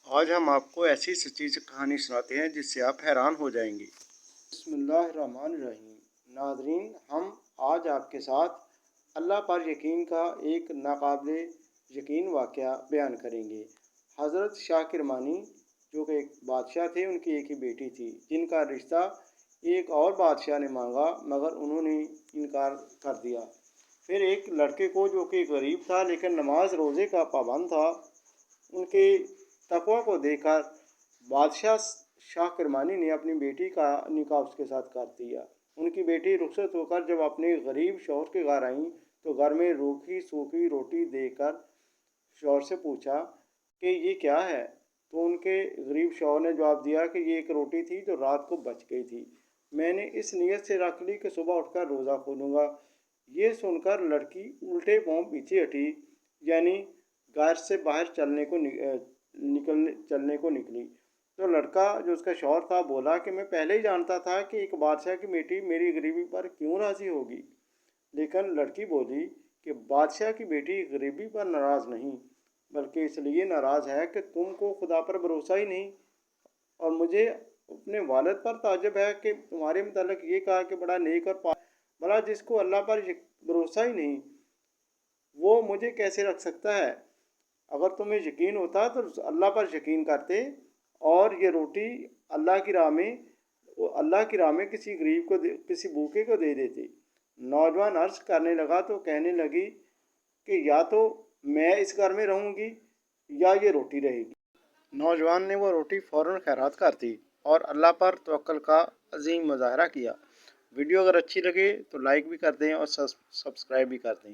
आज हम आपको ऐसी सच्ची कहानी सुनाते हैं जिससे आप हैरान हो जाएंगे। बिस्मिल्लाहिर्रहमानिर्रहीम। नाज़रीन, हम आज आपके साथ अल्लाह पर यकीन का एक नाकाबिले यकीन वाक़या बयान करेंगे। हज़रत शाह किरमानी जो कि एक बादशाह थे, उनकी एक ही बेटी थी जिनका रिश्ता एक और बादशाह ने मांगा मगर उन्होंने इनकार कर दिया। फिर एक लड़के को जो कि गरीब था लेकिन नमाज रोज़े का पाबंद था, उनके तकवा को देखकर बादशाह शाह किरमानी ने अपनी बेटी का निकाह उसके साथ कर दिया। उनकी बेटी रुखसत होकर जब अपने गरीब शौहर के घर आईं तो घर में रूखी सूखी रोटी देकर शौहर से पूछा कि ये क्या है। तो उनके गरीब शौहर ने जवाब दिया कि ये एक रोटी थी जो रात को बच गई थी, मैंने इस नीयत से रख ली कि सुबह उठकर रोज़ा खोलूँगा। ये सुनकर लड़की उल्टे पाँव पीछे हटी, यानी घर से बाहर चलने को निकली। तो लड़का जो उसका शौहर था बोला कि मैं पहले ही जानता था कि एक बादशाह की बेटी मेरी गरीबी पर क्यों राज़ी होगी। लेकिन लड़की बोली कि बादशाह की बेटी गरीबी पर नाराज़ नहीं, बल्कि इसलिए नाराज़ है कि तुमको खुदा पर भरोसा ही नहीं, और मुझे अपने वालिद पर ताज्जुब है कि तुम्हारे मुतालिक ये कहा कि बड़ा नेक और भला जिसको अल्लाह पर भरोसा ही नहीं, वो मुझे कैसे रख सकता है। अगर तुम्हें यकीन होता तो अल्लाह पर यकीन करते और ये रोटी अल्लाह की राह में अल्लाह की राह में किसी गरीब को किसी भूखे को दे देते। नौजवान अर्ज करने लगा तो कहने लगी कि या तो मैं इस घर में रहूँगी या ये रोटी रहेगी। नौजवान ने वो रोटी फ़ौरन खैरात कर दी और अल्लाह पर तवक्ल का अजीम मुजाहरा किया। वीडियो अगर अच्छी लगे तो लाइक भी कर दें और सब्सक्राइब भी कर दें।